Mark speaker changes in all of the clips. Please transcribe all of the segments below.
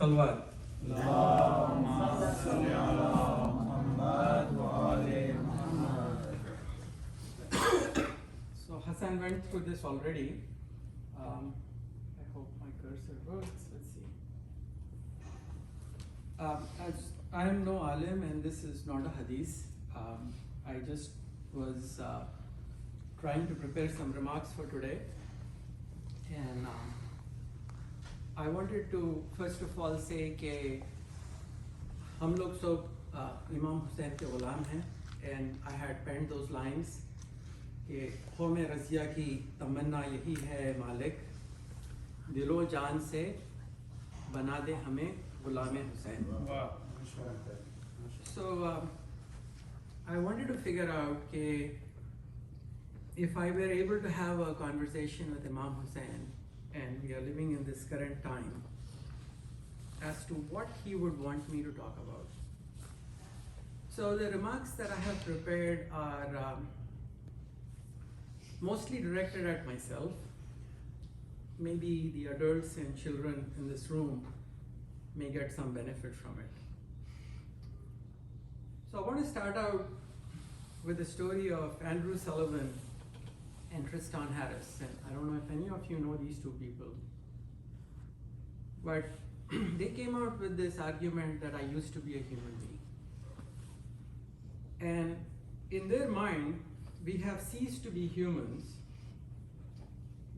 Speaker 1: salawat. So Hassan went through this already. I hope my cursor works. Let's see. As I am no alim and this is not a hadith, I just was trying to prepare some remarks for today, and I wanted to first of all say कि हम लोग सब इमाम हुसैन के ग़ुलाम हैं, and I had penned those lines कि क़ौम रज़िया की तमन्ना यही है मालिक, दिलो जान से बना दे हमें ग़ुलाम Hussain. So I wanted to figure out कि if I were able to have a conversation with Imam Hussein, and we are living in this current time, as to what he would want me to talk about. So the remarks that I have prepared are mostly directed at myself. Maybe the adults and children in this room may get some benefit from it. So I want to start out with the story of Andrew Sullivan and Tristan Harris. And I don't know if any of you know these two people, but they came out with this argument that I used to be a human being. And in their mind, we have ceased to be humans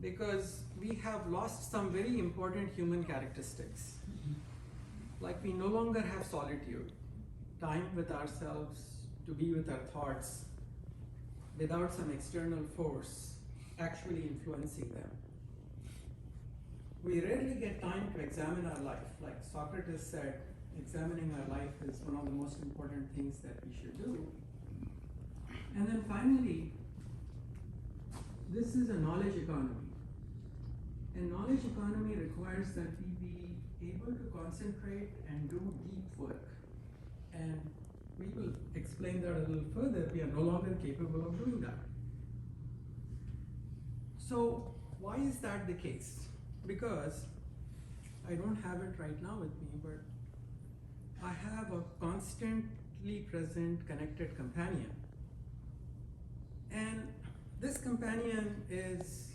Speaker 1: because we have lost some very important human characteristics. Like we no longer have solitude, time with ourselves, to be with our thoughts, without some external force actually influencing them. We rarely get time to examine our life. Like Socrates said, examining our life is one of the most important things that we should do. And then finally, this is a knowledge economy. And knowledge economy requires that we be able to concentrate and do deep work. And we will explain that a little further. We are no longer capable of doing that. So why is that the case? Because I don't have it right now with me, but I have a constantly present connected companion. And this companion is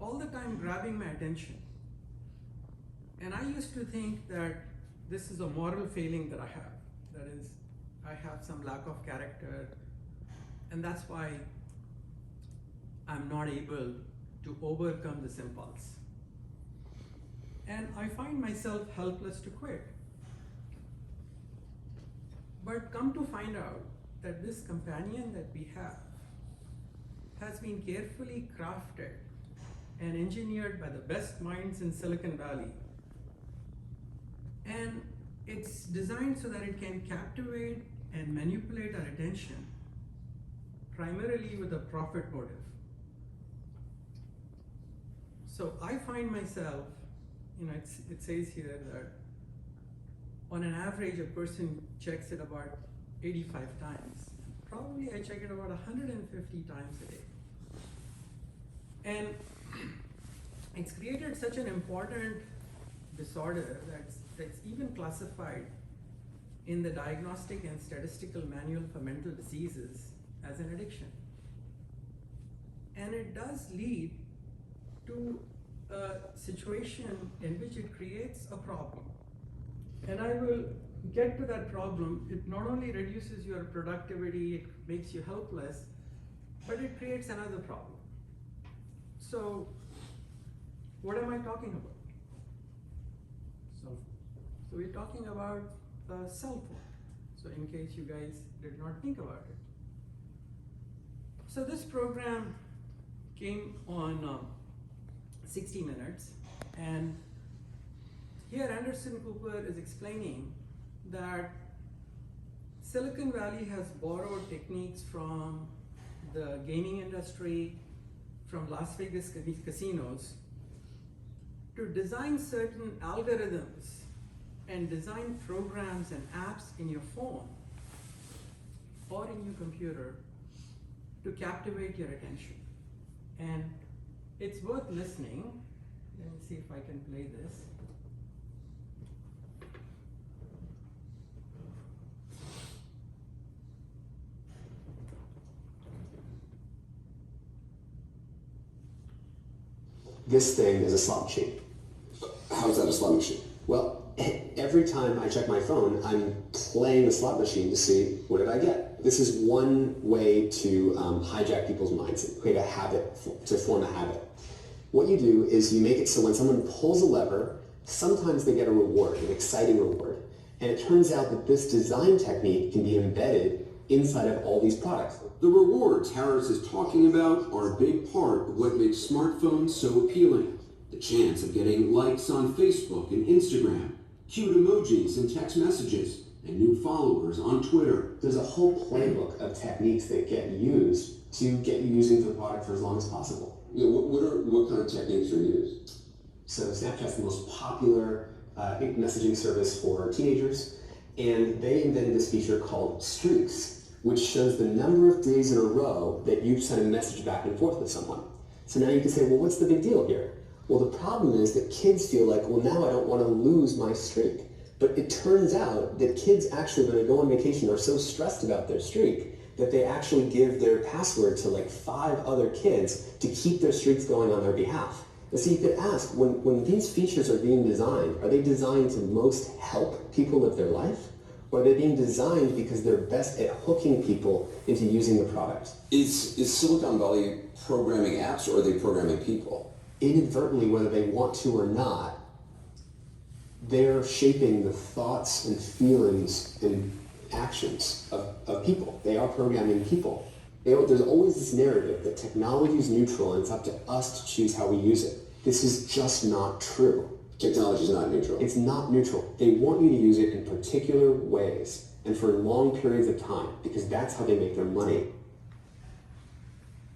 Speaker 1: all the time grabbing my attention. And I used to think that this is a moral failing that I have. That is, I have some lack of character, and that's why I'm not able to overcome this impulse. And I find myself helpless to quit. But come to find out that this companion that we have has been carefully crafted and engineered by the best minds in Silicon Valley. And it's designed so that it can captivate and manipulate our attention, primarily with a profit motive. So I find myself, it says here that on an average, a person checks it about 85 times. Probably I check it about 150 times a day. And it's created such an important disorder that's even classified in the Diagnostic and Statistical Manual for Mental Diseases as an addiction. And it does lead to a situation in which it creates a problem. And I will get to that problem. It not only reduces your productivity, it makes you helpless, but it creates another problem. So, what am I talking about? So we're talking about a cell phone. So in case you guys did not think about it. So this program came on 60 Minutes, and here Anderson Cooper is explaining that Silicon Valley has borrowed techniques from the gaming industry, from Las Vegas casinos, to design certain algorithms and design programs and apps in your phone or in your computer to captivate your attention. And it's worth listening. Let me see if I can play this.
Speaker 2: This thing is a slot machine.
Speaker 3: How is that a slot machine?
Speaker 2: Well, every time I check my phone, I'm playing the slot machine to see what did I get. This is one way to hijack people's minds and create a habit, to form a habit. What you do is you make it so when someone pulls a lever, sometimes they get a reward, an exciting reward. And it turns out that this design technique can be embedded inside of all these products.
Speaker 3: The rewards Harris is talking about are a big part of what makes smartphones so appealing. The chance of getting likes on Facebook and Instagram, cute emojis and text messages, and new followers on Twitter.
Speaker 2: There's a whole playbook of techniques that get used to get you using the product for as long as possible.
Speaker 3: Yeah, what kind of techniques are used?
Speaker 2: So Snapchat's the most popular messaging service for teenagers, and they invented this feature called Streaks, which shows the number of days in a row that you've sent a message back and forth with someone. So now you can say, well, what's the big deal here? Well, the problem is that kids feel like, well, now I don't want to lose my streak. But it turns out that kids actually, when they go on vacation, are so stressed about their streak that they actually give their password to like 5 other kids to keep their streaks going on their behalf. And so you could ask, when these features are being designed, are they designed to most help people live their life? Or are they being designed because they're best at hooking people into using the product?
Speaker 3: Is Silicon Valley programming apps, or are they programming people?
Speaker 2: Inadvertently, whether they want to or not, they're shaping the thoughts and feelings and actions of people. They are programming people. There's always this narrative that technology is neutral and it's up to us to choose how we use it. This is just not true.
Speaker 3: Technology is not neutral.
Speaker 2: It's not neutral. They want you to use it in particular ways and for long periods of time because that's how they make their money.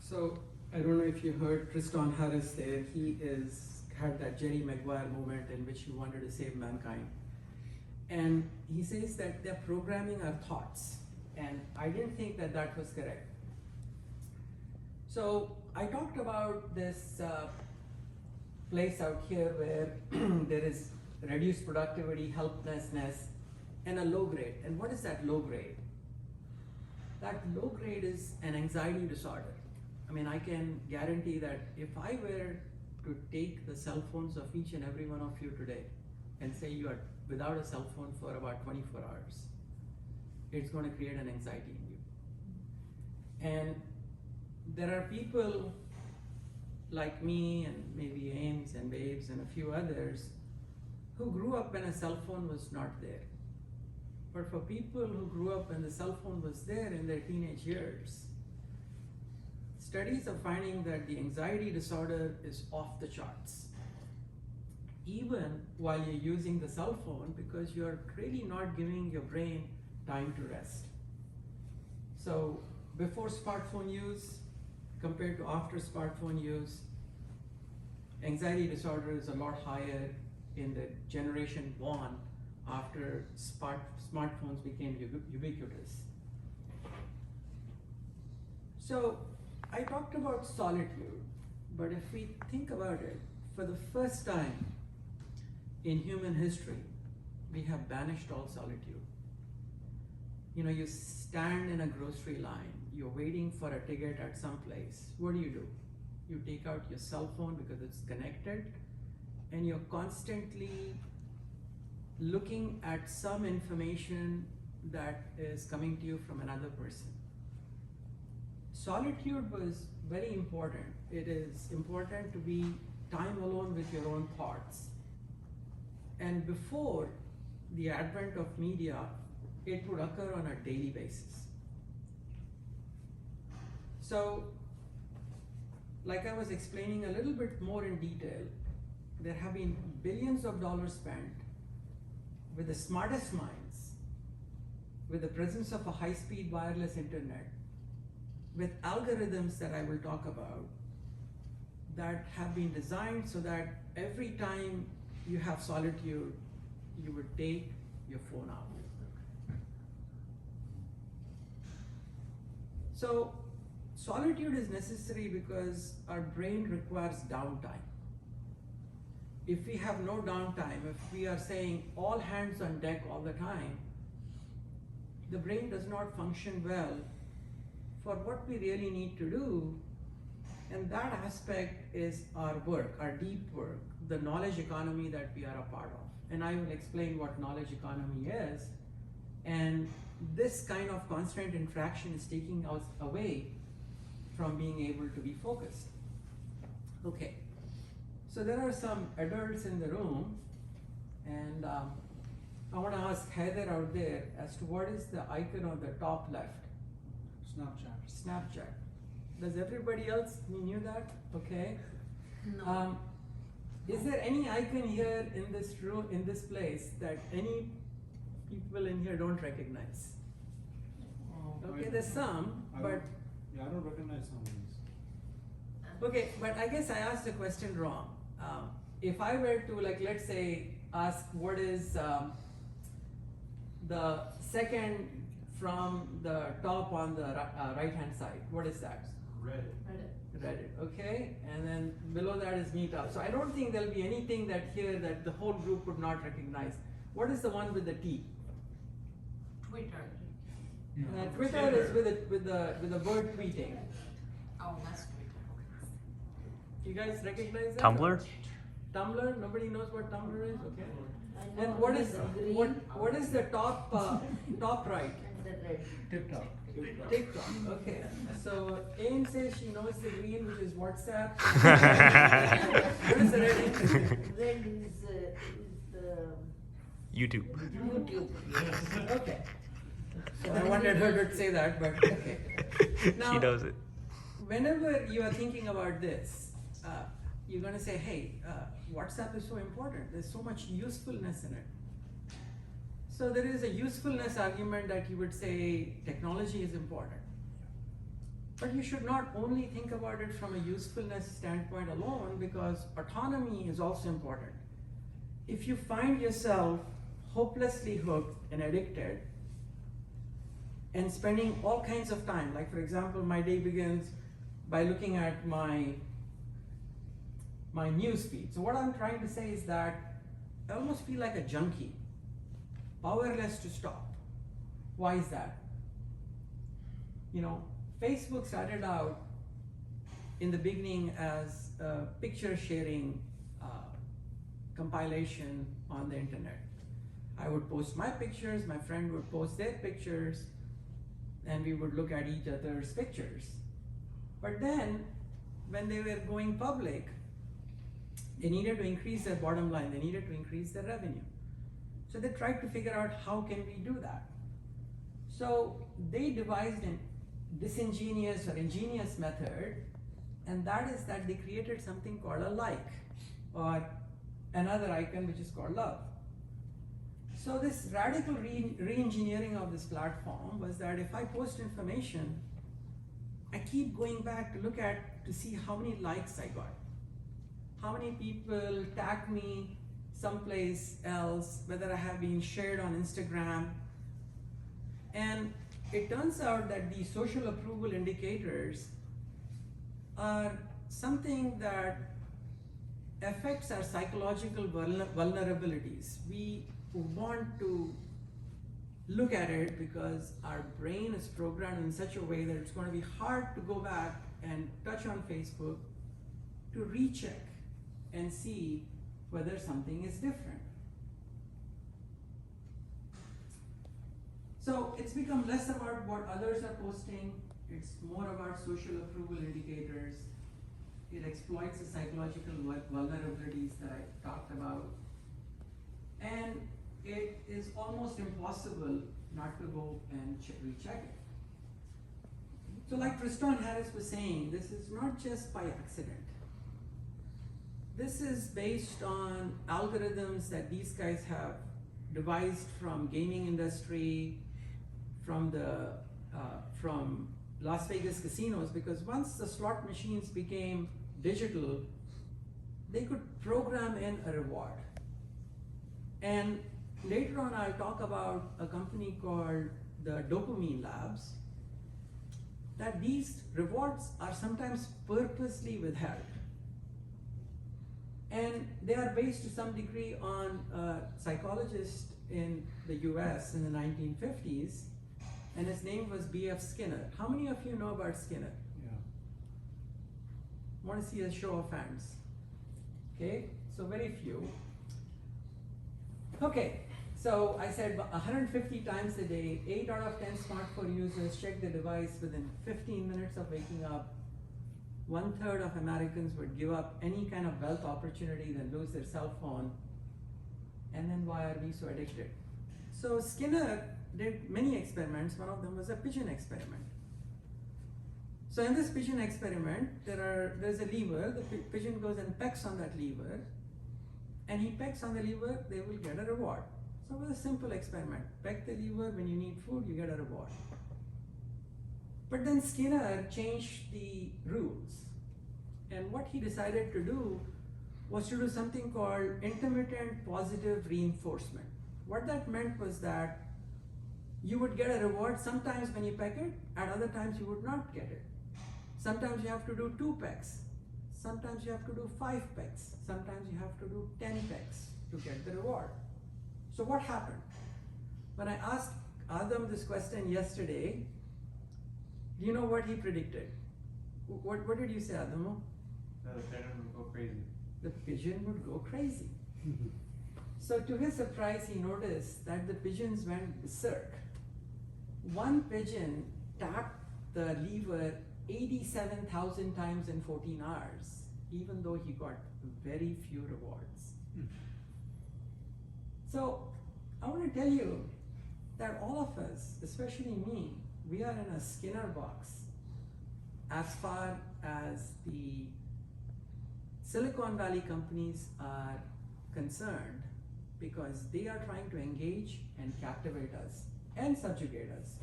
Speaker 1: So I don't know if you heard Tristan Harris there. He had that Jerry Maguire moment in which he wanted to save mankind. And he says that they're programming our thoughts. And I didn't think that that was correct. So I talked about this place out here where there is reduced productivity, helplessness, and a low grade. And what is that low grade? That low grade is an anxiety disorder. I mean, I can guarantee that if I were to take the cell phones of each and every one of you today and say you are without a cell phone for about 24 hours, it's going to create an anxiety in you. And there are people like me and maybe Ames and Babes and a few others who grew up when a cell phone was not there. But for people who grew up when the cell phone was there in their teenage years, studies are finding that the anxiety disorder is off the charts, even while you're using the cell phone, because you're really not giving your brain time to rest. So before smartphone use compared to after smartphone use, anxiety disorder is a lot higher in the generation born after smartphones became ubiquitous. So I talked about solitude, but if we think about it, for the first time in human history, we have banished all solitude. You know, you stand in a grocery line, you're waiting for a ticket at some place. What do? You take out your cell phone because it's connected, and you're constantly looking at some information that is coming to you from another person. Solitude was very important. It is important to be time alone with your own thoughts. And before the advent of media, it would occur on a daily basis. So, like I was explaining a little bit more in detail, there have been billions of dollars spent with the smartest minds, with the presence of a high-speed wireless internet, with algorithms that I will talk about, that have been designed so that every time you have solitude, you would take your phone out. So solitude is necessary because our brain requires downtime. If we have no downtime, if we are saying all hands on deck all the time, the brain does not function well for what we really need to do, And that aspect is our work, our deep work, the knowledge economy that we are a part of. And I will explain what knowledge economy is. And this kind of constant interaction is taking us away from being able to be focused. Okay, so there are some adults in the room, and I want to ask Heather out there as to what is the icon on the top left?
Speaker 4: Snapchat.
Speaker 1: Snapchat. Does everybody else knew that? Okay.
Speaker 5: No.
Speaker 1: Is there any icon here in this room, in this place, that any people in here don't recognize? Okay, there's some, but
Speaker 4: I don't recognize some of these.
Speaker 1: okay, but I guess I asked the question wrong. If I were to, like, let's say, ask what is the second from the top on the right hand side, what is that?
Speaker 4: Reddit.
Speaker 1: Reddit, okay, and then below that is Meetup. So I don't think there'll be anything that here that the whole group would not recognize. What is the one with the T?
Speaker 5: Twitter.
Speaker 1: Twitter is with the bird tweeting.
Speaker 5: Oh, that's Twitter.
Speaker 1: You guys recognize that?
Speaker 6: Tumblr?
Speaker 1: Tumblr? Nobody knows what Tumblr is? Okay.
Speaker 5: I know
Speaker 1: And what
Speaker 5: only
Speaker 1: is
Speaker 5: the green
Speaker 1: what is the top top right?
Speaker 5: and the red.
Speaker 4: TikTok.
Speaker 1: TikTok. Okay. So Aim says she knows the green, which is WhatsApp. What is the red?
Speaker 5: Red is
Speaker 6: YouTube.
Speaker 5: YouTube.
Speaker 1: Okay. So I wanted her to say that, but okay. Now,
Speaker 6: She knows it.
Speaker 1: whenever you are thinking about this, you're going to say, hey, WhatsApp is so important. There's so much usefulness in it. So there is a usefulness argument that you would say technology is important. But you should not only think about it from a usefulness standpoint alone, because autonomy is also important. If you find yourself hopelessly hooked and addicted and spending all kinds of time, like for example, my day begins by looking at my news feed. So what I'm trying to say is that I almost feel like a junkie, powerless to stop. Why is that? You know, Facebook started out in the beginning as a picture sharing compilation on the internet. I would post my pictures, my friend would post their pictures, and we would look at each other's pictures. But then, when they were going public, they needed to increase their bottom line, they needed to increase their revenue. So they tried to figure out how can we do that. So they devised a disingenuous or ingenious method, and that is that they created something called a like, or another icon which is called love. So this radical re-engineering of this platform was that if I post information, I keep going back to look at to see how many likes I got, how many people tag me someplace else, whether I have been shared on Instagram. And it turns out that the social approval indicators are something that affects our psychological vulnerabilities. We want to look at it because our brain is programmed in such a way that it's going to be hard to go back and touch on Facebook to recheck and see whether something is different. So it's become less about what others are posting, it's more about social approval indicators. It exploits the psychological vulnerabilities that I talked about. And it is almost impossible not to go and recheck it. So like Tristan Harris was saying, this is not just by accident. This is based on algorithms that these guys have devised from gaming industry, from Las Vegas casinos, because once the slot machines became digital, they could program in a reward. And later on, I'll talk about a company called the Dopamine Labs, that these rewards are sometimes purposely withheld. And they are based to some degree on a psychologist in the US in the 1950s, and his name was B.F. Skinner. How many of you know about Skinner?
Speaker 4: Yeah.
Speaker 1: Want to see a show of hands? Okay, so very few. Okay, so I said 150 times a day, 8 out of 10 smartphone users check the device within 15 minutes of waking up. 1/3 of Americans would give up any kind of wealth opportunity than lose their cell phone. And then why are we so addicted? So Skinner did many experiments. One of them was a pigeon experiment. So in this pigeon experiment, there's a lever. The pigeon goes and pecks on that lever, and he pecks on the lever. They will get a reward. So it was a simple experiment. Peck the lever. When you need food, you get a reward. But then Skinner changed the rules, and what he decided to do was to do something called intermittent positive reinforcement. What that meant was that you would get a reward sometimes when you peck it, at other times you would not get it. Sometimes you have to do 2 pecks, sometimes you have to do 5 pecks, sometimes you have to do 10 pecks to get the reward. So what happened? When I asked Adam this question yesterday, do you know what he predicted? What did you say, Adamo?
Speaker 4: The pigeon will go crazy.
Speaker 1: The pigeon would go crazy. So to his surprise, he noticed that the pigeons went berserk. One pigeon tapped the lever 87,000 times in 14 hours, even though he got very few rewards. So I want to tell you that all of us, especially me, we are in a Skinner box as far as the Silicon Valley companies are concerned, because they are trying to engage and captivate us and subjugate us.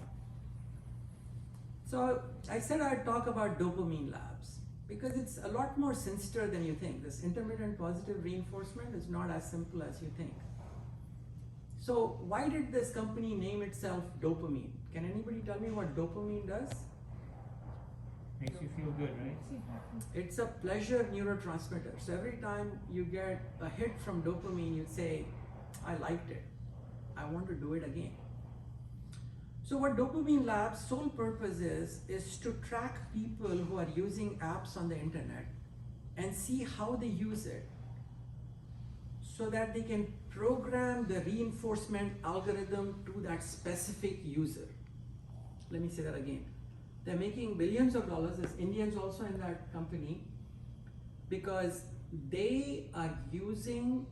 Speaker 1: So I said I'd talk about dopamine labs because it's a lot more sinister than you think. This intermittent positive reinforcement is not as simple as you think. So why did this company name itself dopamine? Can anybody tell me what dopamine does?
Speaker 4: Makes you feel good, right?
Speaker 1: It's a pleasure neurotransmitter. So every time you get a hit from dopamine, you say, I liked it. I want to do it again. So what Dopamine Lab's sole purpose is to track people who are using apps on the internet and see how they use it so that they can program the reinforcement algorithm to that specific user. Let me say that again. They're making billions of dollars. There's Indians also in that company because they are using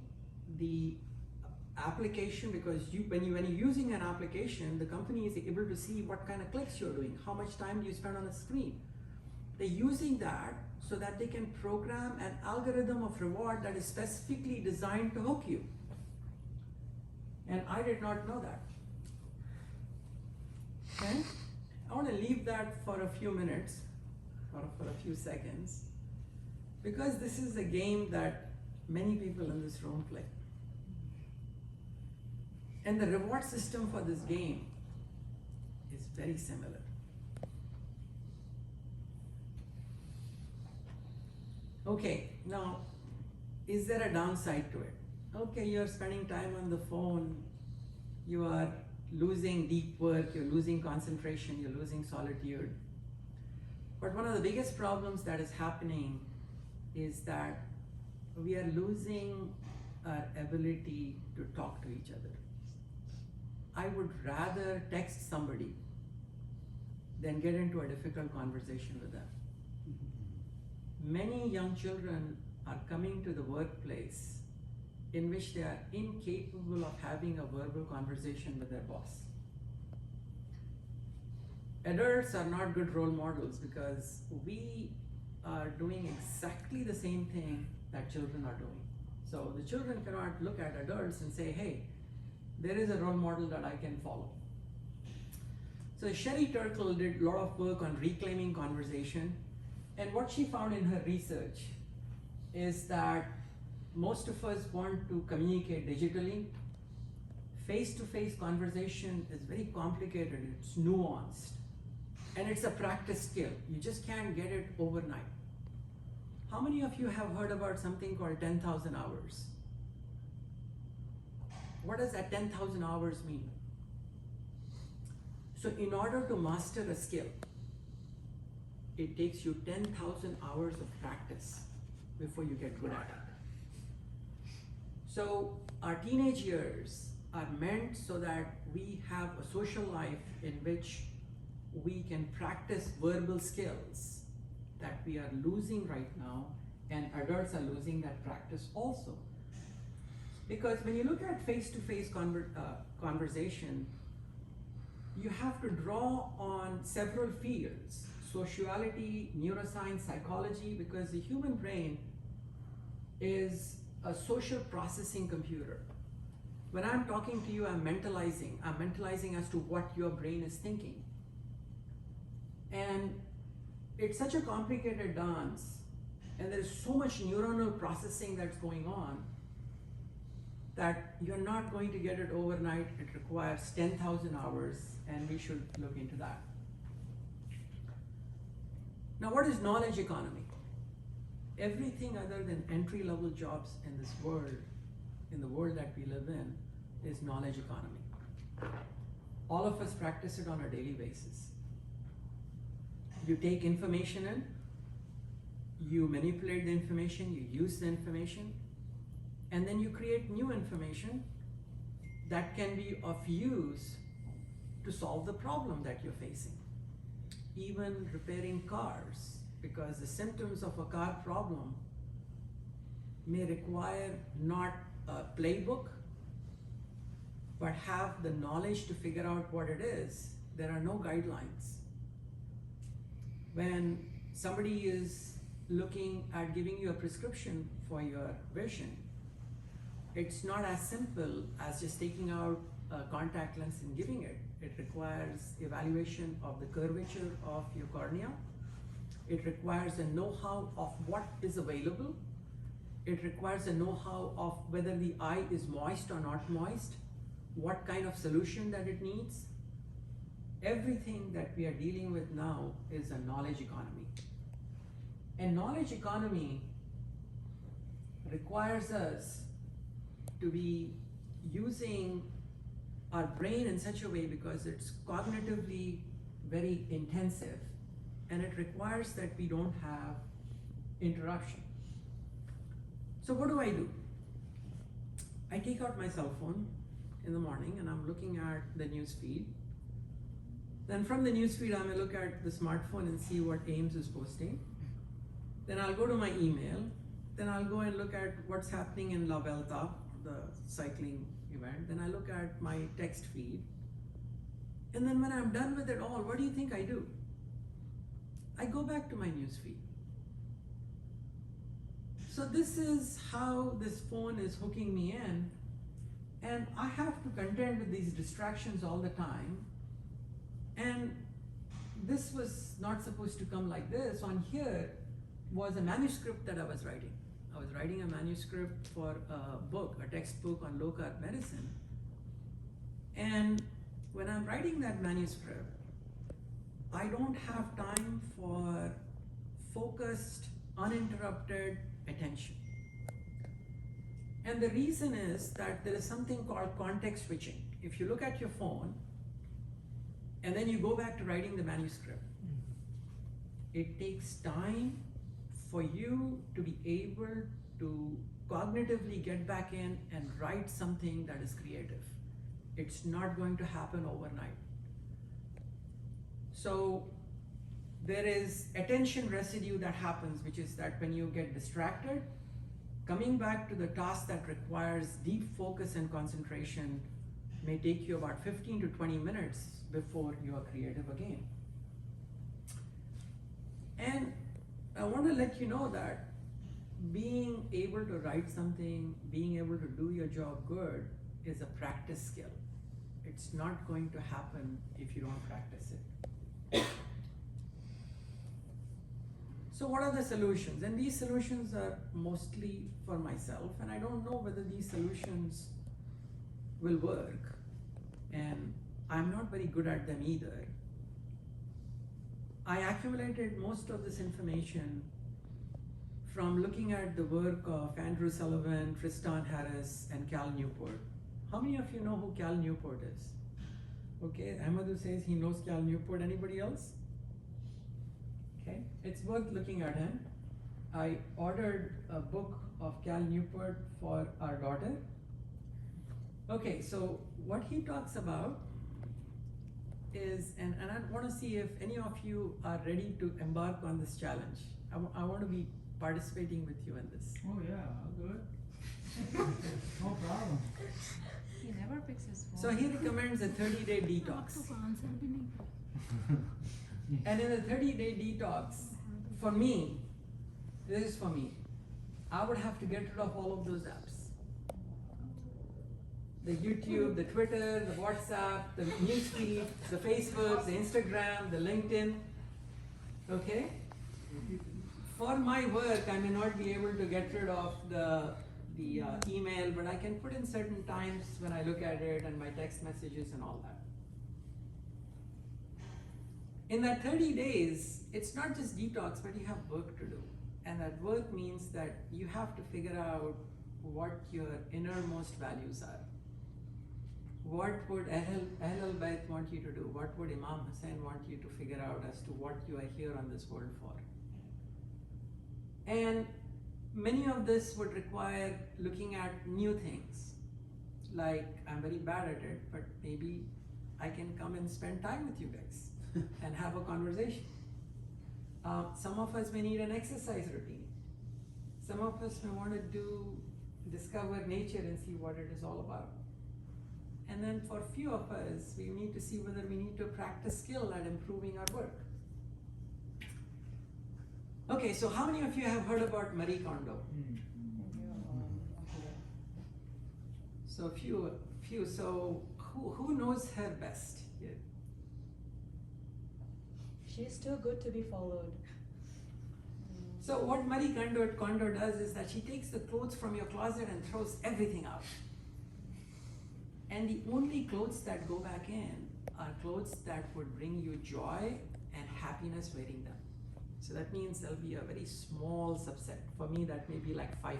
Speaker 1: the application, because when you're using an application, the company is able to see what kind of clicks you're doing, how much time do you spend on a screen. They're using that so that they can program an algorithm of reward that is specifically designed to hook you. And I did not know that. Okay? I want to leave that for a few minutes, or for a few seconds, because this is a game that many people in this room play. And the reward system for this game is very similar. Okay, now, is there a downside to it? Okay, you're spending time on the phone, you are losing deep work, you're losing concentration, you're losing solitude. But one of the biggest problems that is happening is that we are losing our ability to talk to each other. I would rather text somebody than get into a difficult conversation with them. Many young children are coming to the workplace in which they are incapable of having a verbal conversation with their boss. Adults are not good role models because we are doing exactly the same thing that children are doing. So the children cannot look at adults and say, hey, there is a role model that I can follow. So Sherry Turkle did a lot of work on reclaiming conversation, and what she found in her research is that most of us want to communicate digitally. Face-to-face conversation is very complicated, it's nuanced, and it's a practice skill. You just can't get it overnight. How many of you have heard about something called 10,000 hours? What does that 10,000 hours mean? So in order to master a skill, it takes you 10,000 hours of practice before you get good at it. So our teenage years are meant so that we have a social life in which we can practice verbal skills that we are losing right now, and adults are losing that practice also. Because when you look at face-to-face conversation, you have to draw on several fields: sociality, neuroscience, psychology, because the human brain is a social processing computer. When I'm talking to you, I'm mentalizing as to what your brain is thinking. And it's such a complicated dance, and there's so much neuronal processing that's going on that you're not going to get it overnight. It requires 10,000 hours, and we should look into that. Now, what is knowledge economy? Everything other than entry-level jobs in this world, in the world that we live in, is knowledge economy. All of us practice it on a daily basis. You take information in, you manipulate the information, you use the information, and then you create new information that can be of use to solve the problem that you're facing. Even repairing cars, because the symptoms of a car problem may require not a playbook, but have the knowledge to figure out what it is. There are no guidelines. When somebody is looking at giving you a prescription for your vision, it's not as simple as just taking out a contact lens and giving it. It requires evaluation of the curvature of your cornea. It requires a know-how of what is available. It requires a know-how of whether the eye is moist or not moist, what kind of solution that it needs. Everything that we are dealing with now is a knowledge economy. And knowledge economy requires us to be using our brain in such a way, because it's cognitively very intensive, and it requires that we don't have interruption. So what do? I take out my cell phone in the morning and I'm looking at the news feed. Then from the news feed, I'm gonna look at the smartphone and see what Ames is posting. Then I'll go to my email. Then I'll go and look at what's happening in La Vuelta, the cycling event. Then I look at my text feed. And then when I'm done with it all, what do you think I do? I go back to my news feed. So this is how this phone is hooking me in, and I have to contend with these distractions all the time. And this was not supposed to come like this. On here was a manuscript that I was writing. I was writing a manuscript for a book, a textbook on low-carb medicine. And when I'm writing that manuscript, I don't have time for focused, uninterrupted attention. And the reason is that there is something called context switching. If you look at your phone, and then you go back to writing the manuscript, it takes time for you to be able to cognitively get back in and write something that is creative. It's not going to happen overnight. So there is attention residue that happens, which is that when you get distracted, coming back to the task that requires deep focus and concentration may take you about 15 to 20 minutes before you are creative again. And I want to let you know that being able to write something, being able to do your job good is a practice skill. It's not going to happen if you don't practice it. So what are the solutions? And these solutions are mostly for myself, and I don't know whether these solutions will work, and I'm not very good at them either. I accumulated most of this information from looking at the work of Andrew Sullivan, Tristan Harris, and Cal Newport. How many of you know who Cal Newport is? Okay, Amadou says he knows Cal Newport. Anybody else? Okay, it's worth looking at him. I ordered a book of Cal Newport for our daughter. Okay, so what he talks about is, and I want to see if any of you are ready to embark on this challenge. I want to be participating with you in this.
Speaker 4: Oh yeah, I'll do it. No problem.
Speaker 6: He never picks his phone.
Speaker 1: So he recommends a 30-day detox. And in a 30-day detox, for me, this is for me, I would have to get rid of all of those apps. The YouTube, the Twitter, the WhatsApp, the newsfeed, the Facebook, the Instagram, the LinkedIn, okay? For my work, I may not be able to get rid of the email, but I can put in certain times when I look at it and my text messages and all that. In that 30 days, it's not just detox, but you have work to do. And that work means that you have to figure out what your innermost values are. What would Ahl al-Bayt want you to do? What would Imam Hussain want you to figure out as to what you are here on this world for? And many of this would require looking at new things. Like, I'm very bad at it, but maybe I can come and spend time with you guys and have a conversation. Some of us may need an exercise routine. Some of us may want to discover nature and see what it is all about. And then for a few of us, we need to see whether we need to practice skill at improving our work. Okay, so how many of you have heard about Marie Kondo? So few. So who knows her best here?
Speaker 7: She's too good to be followed.
Speaker 1: So what Marie Kondo does is that she takes the clothes from your closet and throws everything out. And the only clothes that go back in are clothes that would bring you joy and happiness wearing them. So that means there'll be a very small subset. For me, that may be like 5%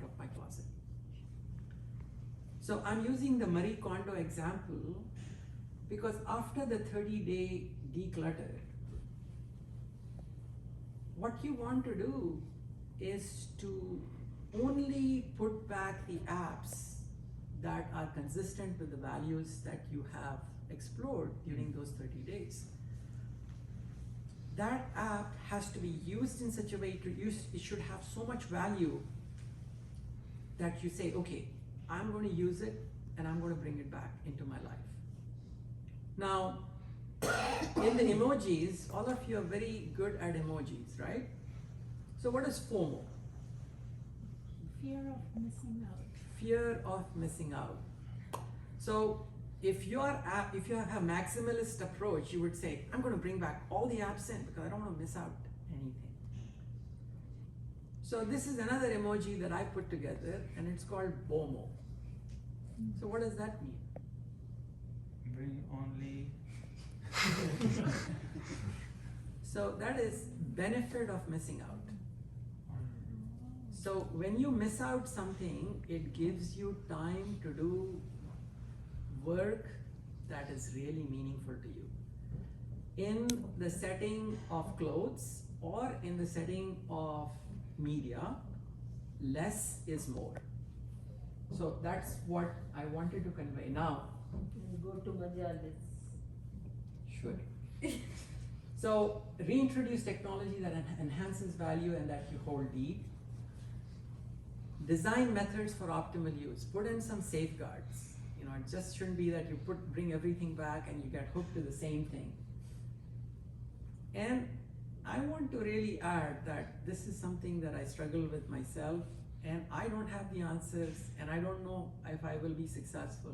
Speaker 1: of my closet. So I'm using the Marie Kondo example because after the 30-day declutter, what you want to do is to only put back the apps that are consistent with the values that you have explored during those 30 days. That app has to be used in such a way it should have so much value that you say, okay, I'm going to use it and I'm going to bring it back into my life. Now, in the emojis, all of you are very good at emojis, right? So what is FOMO?
Speaker 6: Fear of missing out.
Speaker 1: Fear of missing out. So if you have a maximalist approach, you would say, I'm going to bring back all the apps in because I don't want to miss out anything. So this is another emoji that I put together and it's called BOMO. So what does that mean?
Speaker 4: Bring only.
Speaker 1: So that is benefit of missing out. So when you miss out something, it gives you time to do work that is really meaningful to you. In the setting of clothes or in the setting of media, less is more. So that's what I wanted to convey. Now,
Speaker 5: Go to Majalis.
Speaker 1: sure. So reintroduce technology that enhances value and that you hold deep. Design methods for optimal use. Put in some safeguards. You know, it just shouldn't be that you bring everything back and you get hooked to the same thing. And I want to really add that this is something that I struggle with myself, and I don't have the answers, and I don't know if I will be successful.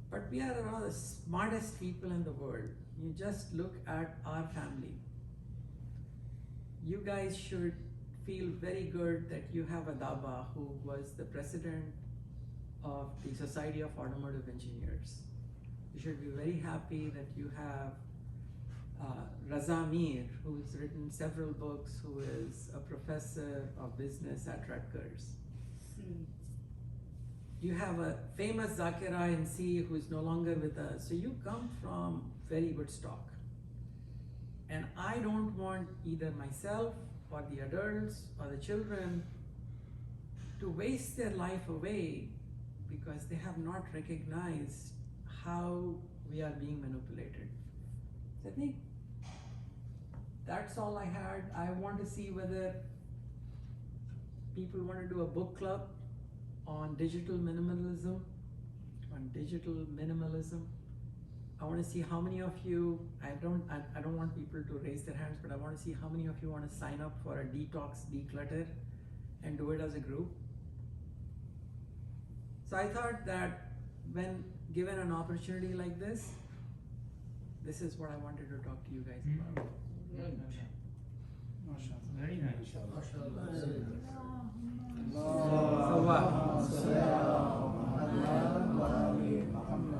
Speaker 1: But we are one of the smartest people in the world. You just look at our family. You guys should feel very good that you have a Daba who was the president of the Society of Automotive Engineers. You should be very happy that you have Raza Mir, who's written several books, who is a professor of business at Rutgers. You have a famous Zakira NC who is no longer with us. So you come from very good stock. And I don't want either myself or the adults or the children to waste their life away because they have not recognized how we are being manipulated. So I think that's all I had. I want to see whether people want to do a book club on digital minimalism. I want to see how many of you, I don't want people to raise their hands, but I want to see how many of you want to sign up for a detox, declutter, and do it as a group. So I thought that when given an opportunity like this is what I wanted to talk to you guys about.
Speaker 4: MashaAllah. Very nice.